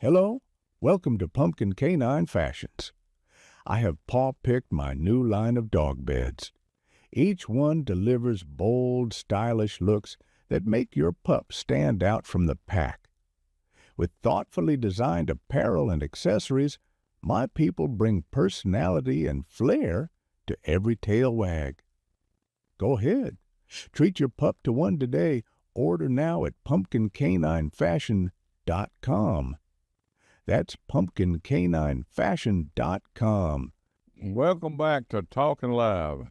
Hello, welcome to Pumpkin Canine Fashions. I have paw-picked my new line of dog beds. Each one delivers bold, stylish looks that make your pup stand out from the pack. With thoughtfully designed apparel and accessories, my people bring personality and flair to every tail wag. Go ahead, treat your pup to one today. Order now at pumpkincaninefashion.com. That's pumpkincaninefashion.com. Welcome back to Talkin Live.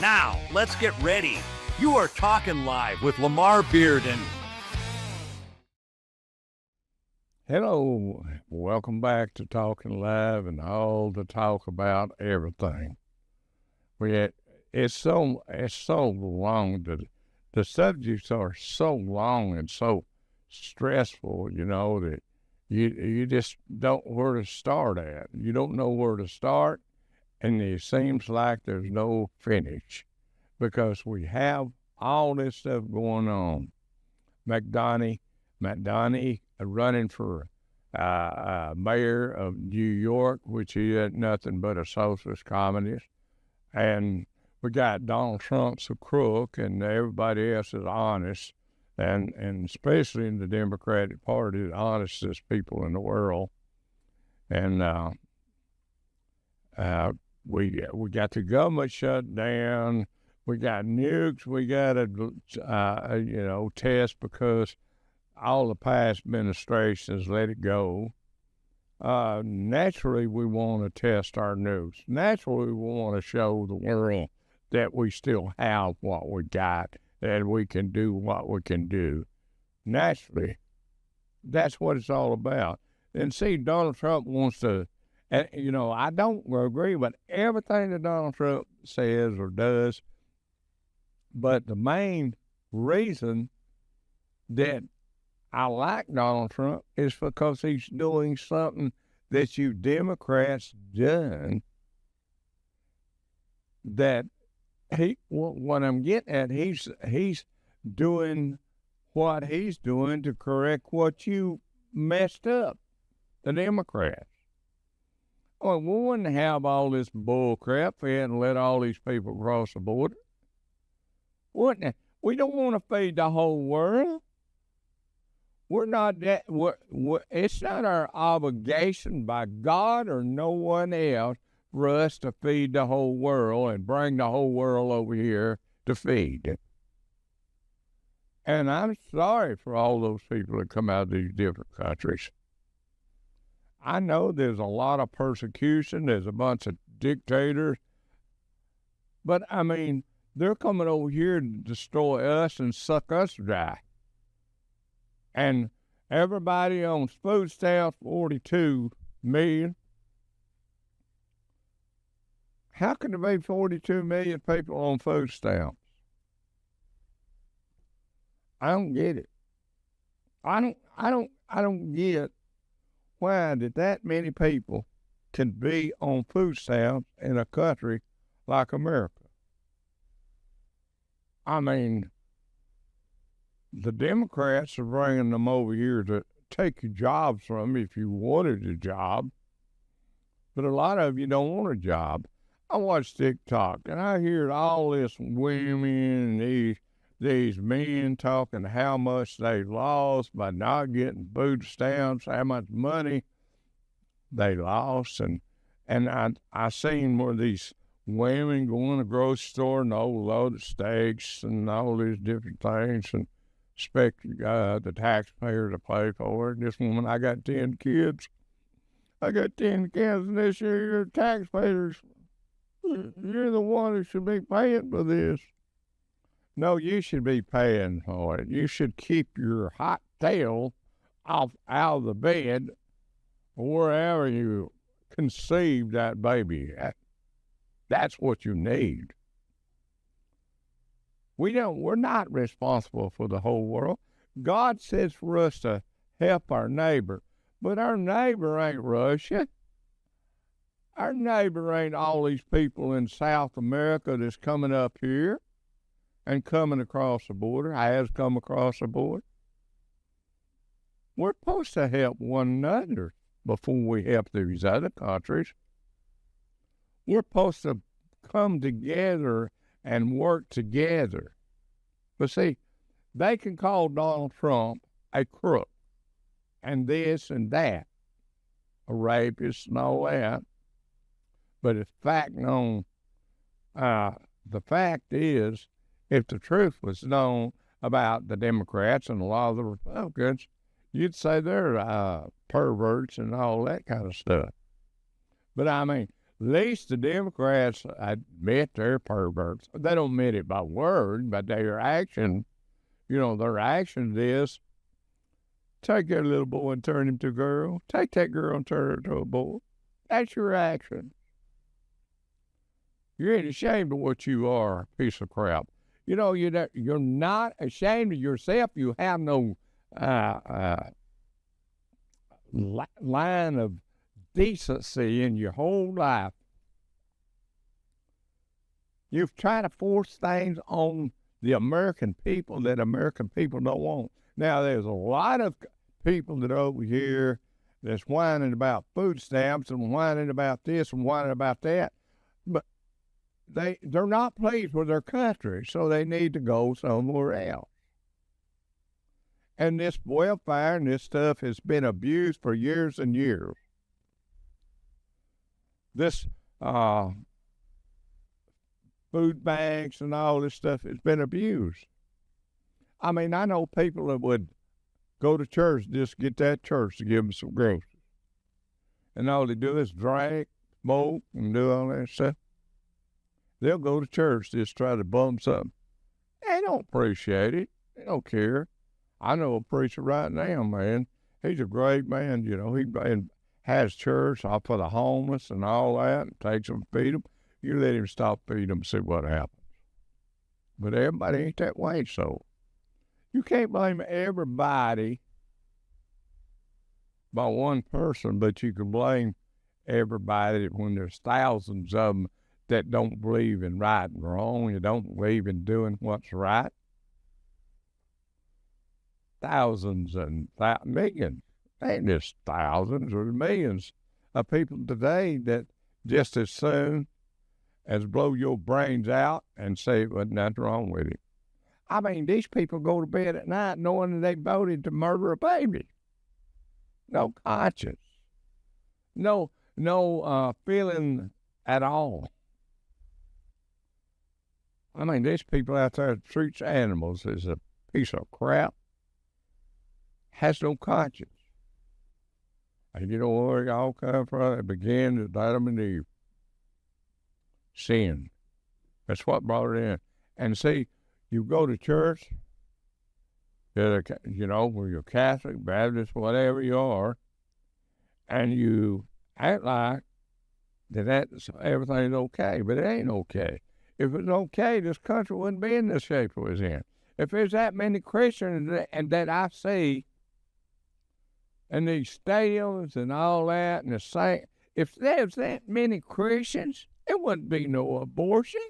Now, let's get ready. You are Talkin Live with Lamar Bearden. Hello, welcome back to Talkin Live and all the talk about everything. It's so long. The subjects are so long and so stressful, that you just don't know where to start at. You don't know where to start, and it seems like there's no finish because we have all this stuff going on. McDonough running for mayor of New York, which he ain't nothing but a socialist communist. And we got Donald Trump's a crook, and everybody else is honest, and especially in the Democratic Party, the honestest people in the world. And we got the government shut down. We got nukes. We got to test because all the past administrations let it go. Naturally, we want to test our nukes. Naturally, we want to show the world that we still have what we got and we can do what we can do. Naturally, that's what it's all about. And see, Donald Trump wants to, I don't agree with everything that Donald Trump says or does, but the main reason that I like Donald Trump is because he's doing something that you Democrats done that what I'm getting at, he's doing what he's doing to correct what you messed up, the Democrats. Well, we wouldn't have all this bull crap if we hadn't let all these people cross the border. Wouldn't it? We don't want to feed the whole world. We're not that. It's not our obligation by God or no one else for us to feed the whole world and bring the whole world over here to feed. And I'm sorry for all those people that come out of these different countries. I know there's a lot of persecution. There's a bunch of dictators. But, they're coming over here to destroy us and suck us dry. And everybody on food stamps, 42 million. How can there be 42 million people on food stamps? I don't get it. I don't get why that many people can be on food stamps in a country like America. The Democrats are bringing them over here to take your jobs from you if you wanted a job. But a lot of you don't want a job. I watch TikTok, and I hear all this women and these men talking how much they lost by not getting food stamps, how much money they lost. And I seen where these women go in a grocery store and load of steaks and all these different things and expect the taxpayer to pay for it. This woman, I got 10 kids. And this year your taxpayers, you're the one who should be paying for this. No, you should be paying for it. You should keep your hot tail out of the bed wherever you conceived that baby at. That's what you need. We're not responsible for the whole world. God says for us to help our neighbor, but our neighbor ain't Russia. Our neighbor ain't all these people in South America that's coming up here and coming across the border, has come across the border. We're supposed to help one another before we help these other countries. We're supposed to come together and work together. But see, they can call Donald Trump a crook and this and that, a rapist and all that. But it's fact known. The fact is, if the truth was known about the Democrats and a lot of the Republicans, you'd say they're perverts and all that kind of stuff. But I mean, at least the Democrats admit they're perverts. They don't admit it by word, but their action, their action is take that little boy and turn him to a girl. Take that girl and turn her to a boy. That's your action. You ain't ashamed of what you are, piece of crap. You're not ashamed of yourself. You have no line of decency in your whole life. You've tried to force things on the American people that American people don't want. Now, there's a lot of people that are over here that's whining about food stamps and whining about this and whining about that, but they're not pleased with their country, so they need to go somewhere else. And this welfare and this stuff has been abused for years and years. This food banks and all this stuff has been abused. I mean, I know people that would go to church just get that church to give them some groceries. And all they do is drink, smoke, and do all that stuff. They'll go to church just try to bum something. They don't appreciate it. They don't care. I know a preacher right now, man. He's a great man, He has church for the homeless and all that, and takes them, feed them. You let him stop feeding them, see what happens. But everybody ain't that way, so you can't blame everybody by one person, but you can blame everybody when there's thousands of them that don't believe in right and wrong. You don't believe in doing what's right. Thousands and millions, ain't just thousands or millions of people today that just as soon as blow your brains out and say it wasn't nothing wrong with it. I mean, these people go to bed at night knowing that they voted to murder a baby. No conscience. No feeling at all. I mean, these people out there that treats animals as a piece of crap. Has no conscience. And you know where it all come from? It began with Adam and Eve. Sin. That's what brought it in. And see, you go to church, where you're Catholic, Baptist, whatever you are, and you act like that's everything's okay, but it ain't okay. If it's okay, this country wouldn't be in the shape it was in. If there's that many Christians and that I see in these stadiums and all that, and if there's that many Christians, there wouldn't be no abortion.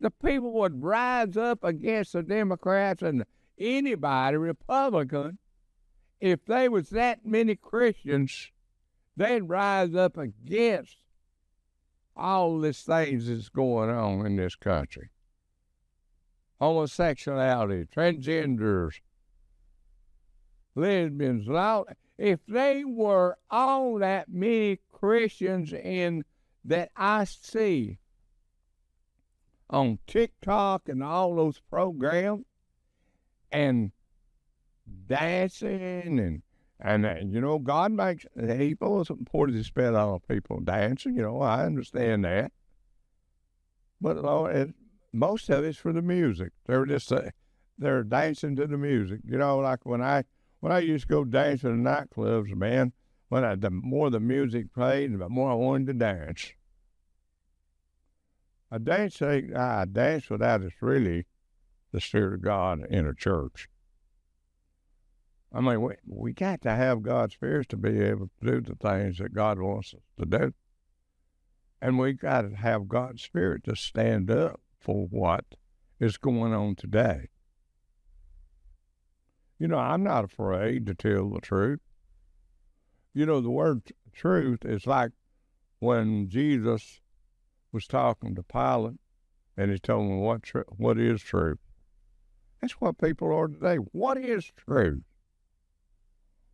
The people would rise up against the Democrats and anybody, Republican. If there was that many Christians, they'd rise up against all these things that's going on in this country. Homosexuality, transgenders, lesbians, if they were all that many Christians in that I see on TikTok and all those programs and dancing and God makes people, it's important to spend on people dancing, I understand that. But Lord, most of it's for the music. They're dancing to the music. Like when I used to go dancing in nightclubs, man, the more the music played, the more I wanted to dance. I dance without it's really the Spirit of God in a church. I mean, we got to have God's Spirit to be able to do the things that God wants us to do. And we got to have God's Spirit to stand up for what is going on today. You know, I'm not afraid to tell the truth. You know, the word truth is like when Jesus was talking to Pilate and he told him what is truth. That's what people are today. What is truth?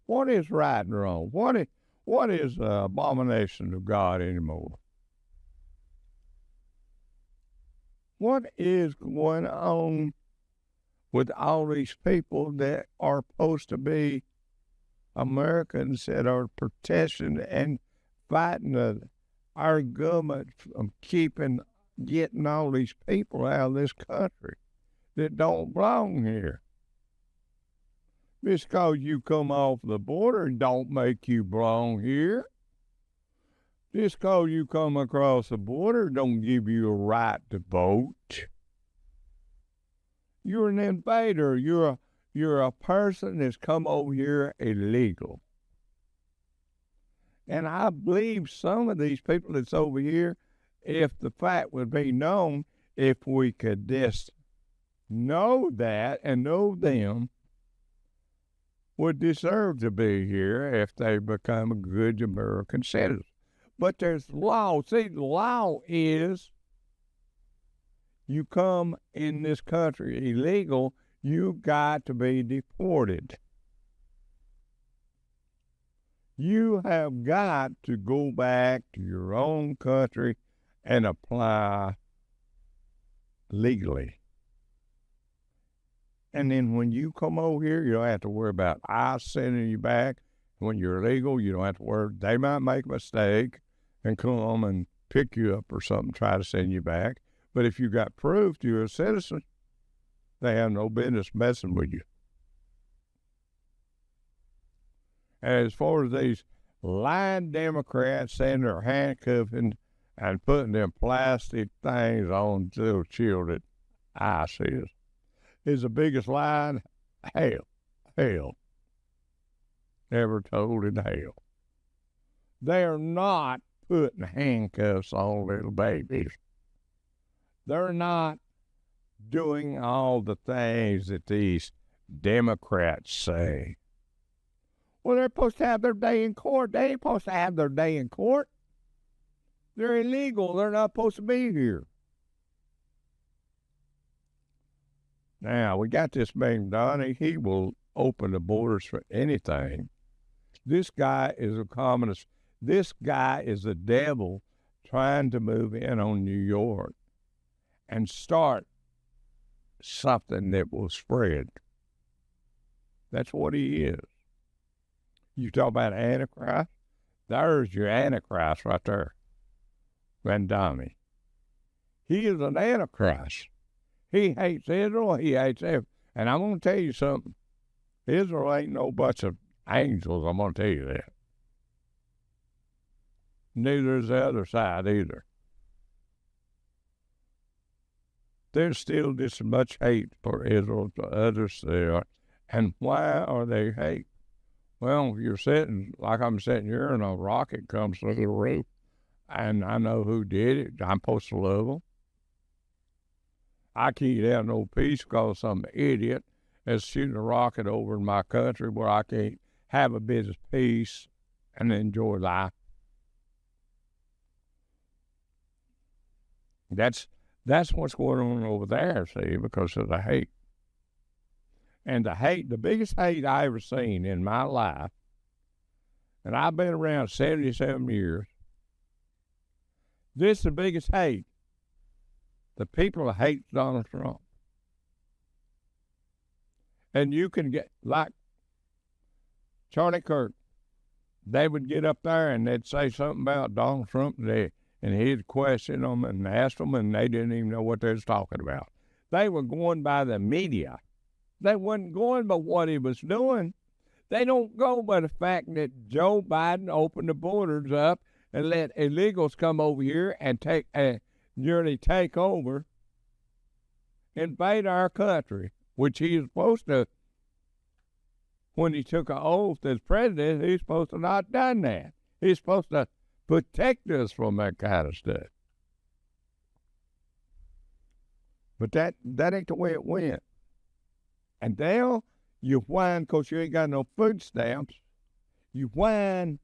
What is right and wrong? What is abomination of God anymore? What is going on with all these people that are supposed to be Americans that are protesting and fighting our government from getting all these people out of this country that don't belong here? Just because you come off the border don't make you belong here. Just because you come across the border don't give you a right to vote. You're an invader. You're a person that's come over here illegal. And I believe some of these people that's over here, if the fact would be known, if we could just know that and know them, would deserve to be here if they become a good American citizen. But there's law. See, the law is you come in this country illegal, you got to be deported. You have got to go back to your own country and apply legally. And then when you come over here, you don't have to worry about ICE sending you back. When you're illegal, you don't have to worry. They might make a mistake and come and pick you up or something, try to send you back. But if you got proof you're a citizen, they have no business messing with you. And as far as these lying Democrats saying they're handcuffing and putting them plastic things on little children, ICE is the biggest lie hell ever told in hell. They are not putting handcuffs on little babies. They're not doing all the things that these Democrats say. Well, they're supposed to have their day in court. They ain't supposed to have their day in court. They're illegal. They're not supposed to be here. Now, we got this man, Donnie. He will open the borders for anything. This guy is a communist. This guy is the devil trying to move in on New York and start something that will spread. That's what he is. You talk about Antichrist? There's your Antichrist right there, Van Donnie. He is an Antichrist. He hates Israel. He hates everything. And I'm going to tell you something. Israel ain't no bunch of angels. I'm going to tell you that. Neither is the other side either. There's still just as much hate for Israel to others there. And why are they hate? Well, you're sitting, like I'm sitting here, and a rocket comes through the roof, and I know who did it. I'm supposed to love them. I can't have no peace because some idiot is shooting a rocket over in my country where I can't have a bit of peace and enjoy life. That's what's going on over there, see, because of the hate. And the biggest hate I ever seen in my life, and I've been around 77 years, this is the biggest hate. The people hate Donald Trump. And you can get, like Charlie Kirk, they would get up there and they'd say something about Donald Trump and he'd question them and ask them, and they didn't even know what they was talking about. They were going by the media. They wasn't going by what he was doing. They don't go by the fact that Joe Biden opened the borders up and let illegals come over here and nearly take over, invade our country, which he is supposed to when he took an oath as president, he's supposed to not done that. He's supposed to protect us from that kind of stuff. But that ain't the way it went. And now you whine because you ain't got no food stamps. You whine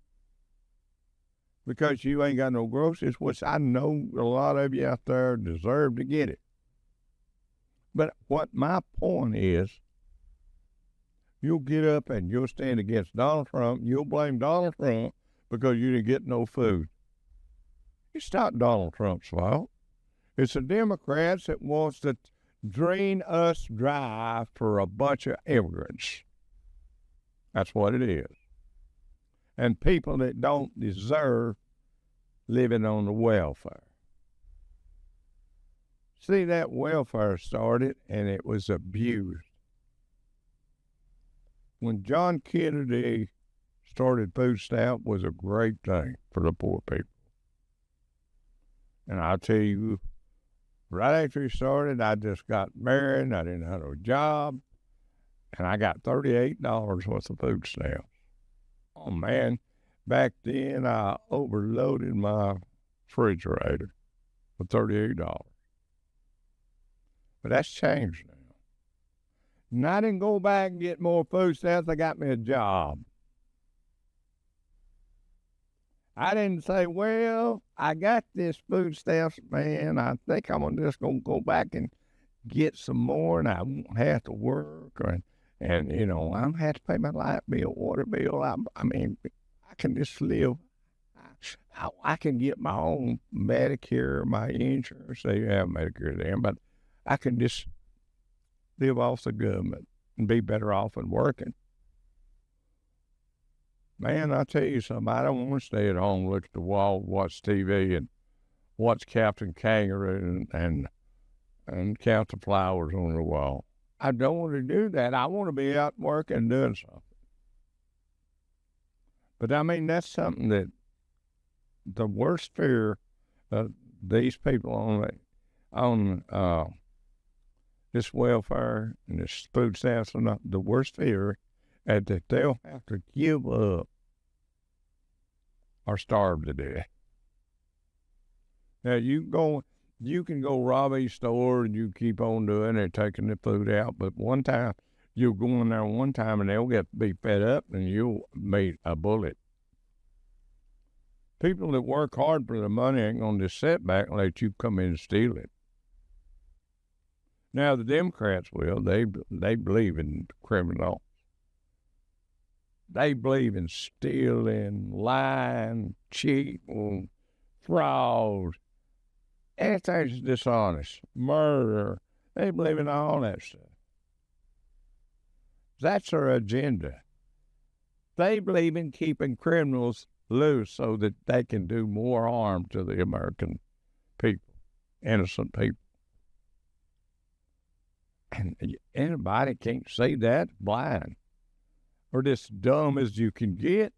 because you ain't got no groceries, which I know a lot of you out there deserve to get it. But what my point is, you'll get up and you'll stand against Donald Trump. You'll blame Donald Trump because you didn't get no food. It's not Donald Trump's fault. It's the Democrats that wants to drain us dry for a bunch of immigrants. That's what it is. And people that don't deserve living on the welfare. See, that welfare started and it was abused. When John Kennedy started food stamp was a great thing for the poor people. And I'll tell you, right after he started, I just got married, I didn't have a job, and I got $38 worth of food stamps. Oh, man, back then I overloaded my refrigerator for $38. But that's changed now. And I didn't go back and get more food stamps, I got me a job. I didn't say, well, I got this food stamps, man, I think I'm just going to go back and get some more, and I won't have to work, and you know, I don't have to pay my light bill, water bill. I mean, I can just live. I can get my own Medicare, my insurance. They have Medicare there, but I can just live off the government and be better off than working. Man, I tell you something, I don't want to stay at home, look at the wall, watch TV, and watch Captain Kangaroo and count the flowers on the wall. I don't want to do that. I want to be out working, doing something. But I mean, that's something that the worst fear of these people on this welfare and this food stamps, the worst fear is that they'll have to give up or starve to death. Now, you can go rob a store and you keep on doing it, taking the food out, but one time, you'll go in there one time and they'll get to be fed up and you'll meet a bullet. People that work hard for the money ain't going to just sit back and let you come in and steal it. Now, the Democrats will. They believe in criminal. They believe in stealing, lying, cheating, fraud, anything's dishonest, murder. They believe in all that stuff. That's their agenda. They believe in keeping criminals loose so that they can do more harm to the American people, innocent people. And anybody can't see that, blind. Or as dumb as you can get.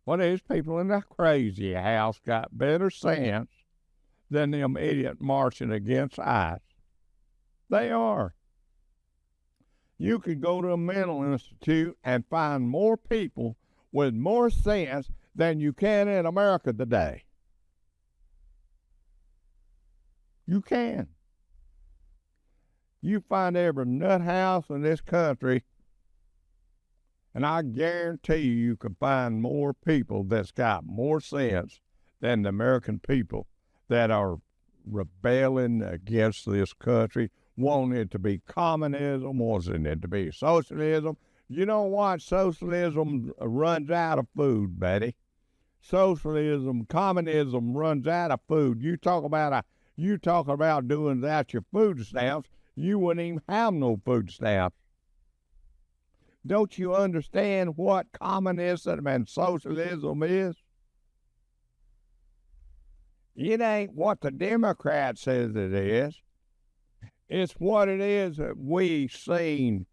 Well, these people in that crazy house got better sense than them idiots marching against ICE. They are. You could go to a mental institute and find more people with more sense than you can in America today. You can. You find every nut house in this country, and I guarantee you can find more people that's got more sense than the American people that are rebelling against this country, wanting it to be communism, wanting it to be socialism. You know what? Socialism runs out of food, buddy. Socialism, communism runs out of food. You talk about doing that your food stamps, you wouldn't even have no food stamps. Don't you understand what communism and socialism is? It ain't what the Democrat says it is. It's what it is that we've seen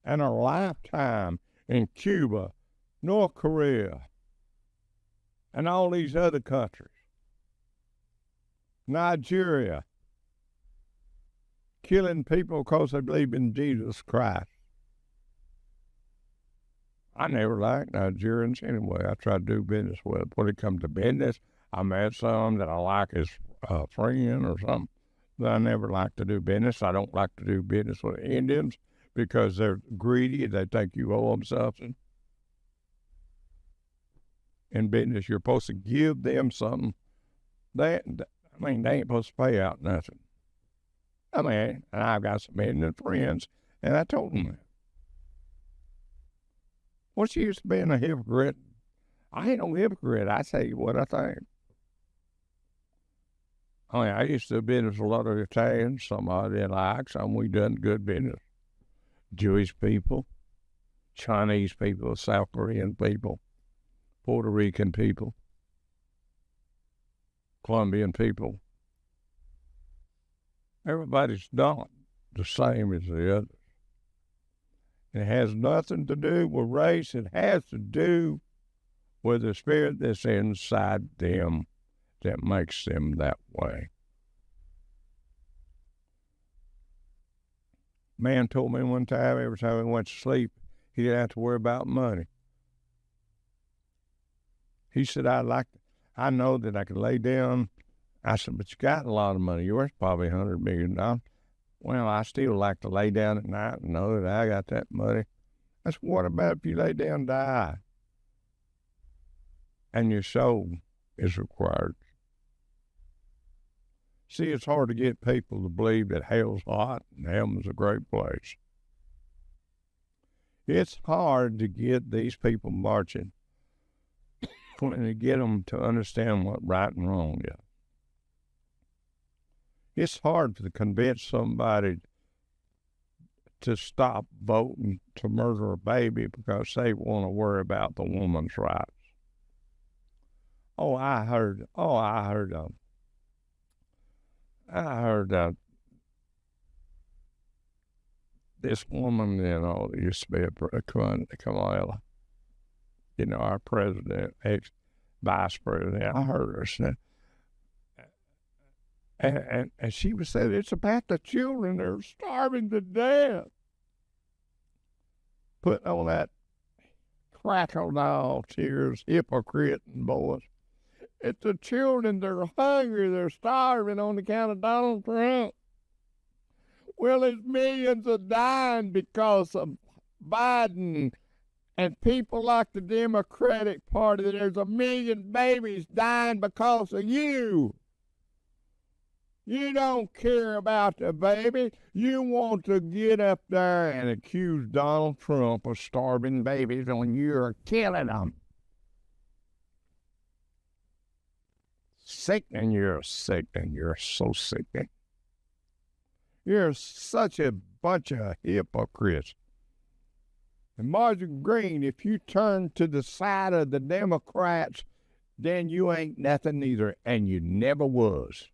in our lifetime in Cuba, North Korea, and all these other countries. Nigeria, killing people because they believe in Jesus Christ. I never liked Nigerians anyway. I try to do business with. When it comes to business, I met some that I like as a friend or something. But I never like to do business. I don't like to do business with Indians because they're greedy. They think you owe them something. In business, you're supposed to give them something. They ain't supposed to pay out nothing. And I've got some Indian friends, and I told them that. What's the use of being a hypocrite? I ain't no hypocrite. I tell you what I think. I used to do business with a lot of Italians. Some I didn't like. Some we done good business. Jewish people, Chinese people, South Korean people, Puerto Rican people, Colombian people. Everybody's not the same as the others. It has nothing to do with race. It has to do with the spirit that's inside them that makes them that way. Man told me one time, every time he went to sleep, he didn't have to worry about money. He said, I know that I could lay down. I said, but you got a lot of money. Yours probably $100 million. Well, I still like to lay down at night and know that I got that money. I said, what about if you lay down and die? And your soul is required. See, it's hard to get people to believe that hell's hot and heaven's a great place. It's hard to get these people marching and to get them to understand what right and wrong is. It's hard to convince somebody to stop voting to murder a baby because they want to worry about the woman's rights. I heard this woman, used to be a Kamala, our president, ex-vice president. I heard her say, and she was saying, it's about the children. They're starving to death. Putting on that crocodile tears, hypocrite and boys. It's the children. They're hungry. They're starving on account of Donald Trump. Well, there's millions of dying because of Biden and people like the Democratic Party. There's 1 million babies dying because of you. You don't care about the baby. You want to get up there and accuse Donald Trump of starving babies when you're killing them. Sickening, you're sickening. You're so sickening. You're such a bunch of hypocrites. And Marjorie Greene, if you turn to the side of the Democrats, then you ain't nothing either, and you never was.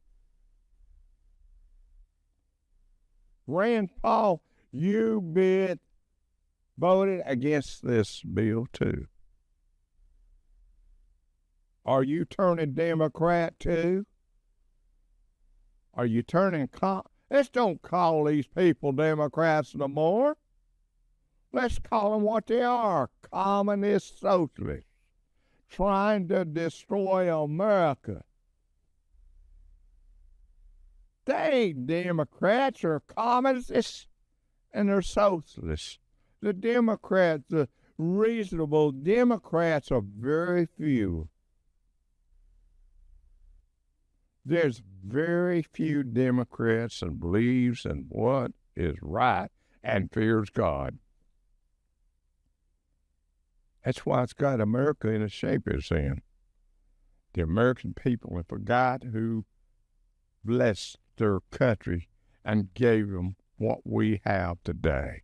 Rand Paul, you voted against this bill too. Are you turning Democrat too? Are you turning Let's don't call these people Democrats no more. Let's call them what they are, communist socialists, trying to destroy America. They ain't Democrats or communists, and they're socialists. The Democrats, the reasonable Democrats, are very few. There's very few Democrats that believes in what is right and fears God. That's why it's got America in the shape it's in. The American people have forgot who blessed their country and gave them what we have today.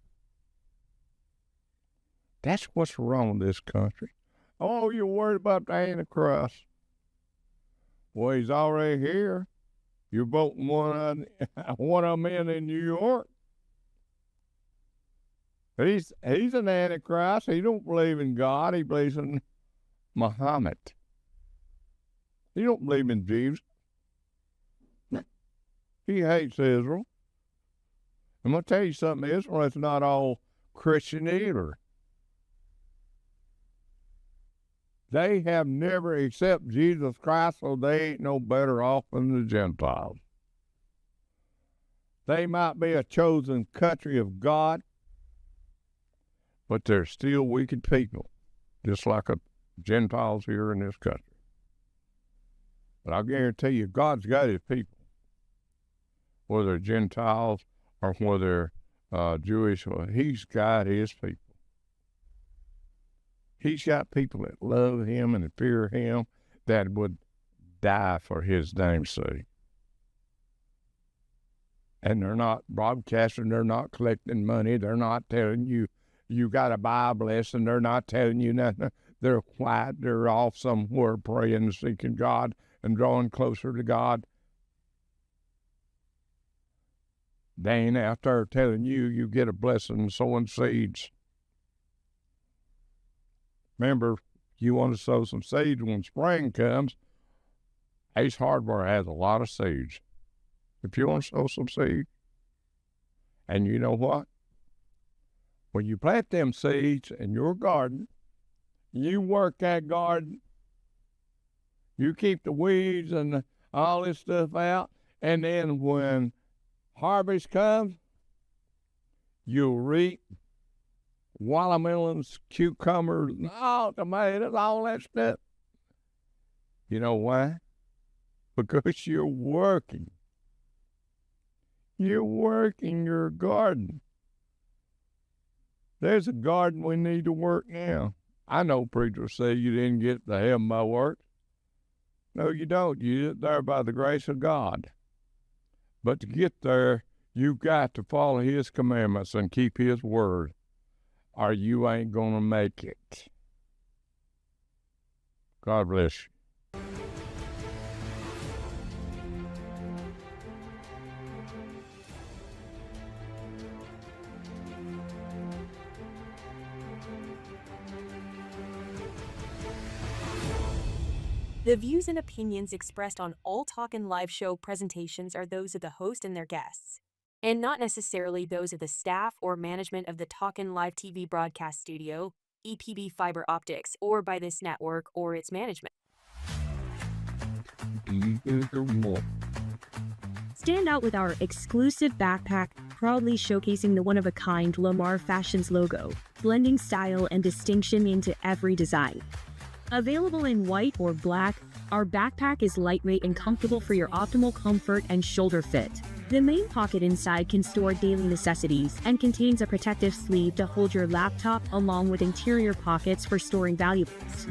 That's what's wrong with this country. Oh, you're worried about the Antichrist. Well, he's already here. You're voting one of them in New York. He's an Antichrist. He don't believe in God. He believes in Muhammad. He don't believe in Jesus. He hates Israel. I'm going to tell you something. Israel is not all Christian either. They have never accepted Jesus Christ, so they ain't no better off than the Gentiles. They might be a chosen country of God, but they're still wicked people, just like the Gentiles here in this country. But I guarantee you, God's got his people, whether Gentiles or whether Jewish, he's got his people. He's got people that love him and fear him, that would die for his name's sake. And they're not broadcasting, they're not collecting money, they're not telling you you got a Bible lesson, they're not telling you nothing. They're quiet, they're off somewhere praying and seeking God and drawing closer to God. They ain't out there telling you you get a blessing sowing seeds. Remember, you want to sow some seeds when spring comes. Ace Hardware has a lot of seeds. If you want to sow some seeds, and you know what? When you plant them seeds in your garden, you work that garden, you keep the weeds and all this stuff out, and then when harvest comes, you'll reap watermelons, cucumbers, all tomatoes, all that stuff. You know why? Because you're working. You're working your garden. There's a garden we need to work now. I know preachers say you didn't get to heaven by work. No, you don't. You get there by the grace of God. But to get there, you've got to follow his commandments and keep his word, or you ain't going to make it. God bless you. The views and opinions expressed on all Talkin Live Show presentations are those of the host and their guests, and not necessarily those of the staff or management of the Talkin Live TV broadcast studio, EPB Fiber Optics, or by this network or its management. Stand out with our exclusive backpack, proudly showcasing the one-of-a-kind Lamar Fashions logo, blending style and distinction into every design. Available in white or black, our backpack is lightweight and comfortable for your optimal comfort and shoulder fit. The main pocket inside can store daily necessities and contains a protective sleeve to hold your laptop, along with interior pockets for storing valuables.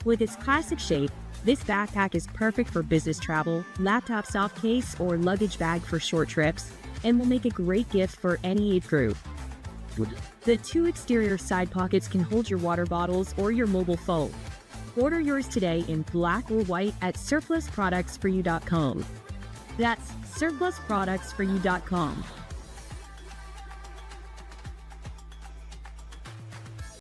With its classic shape, this backpack is perfect for business travel, laptop soft case, or luggage bag for short trips, and will make a great gift for any age group. The two exterior side pockets can hold your water bottles or your mobile phone. Order yours today in black or white at surplusproductsforyou.com. That's surplusproductsforyou.com.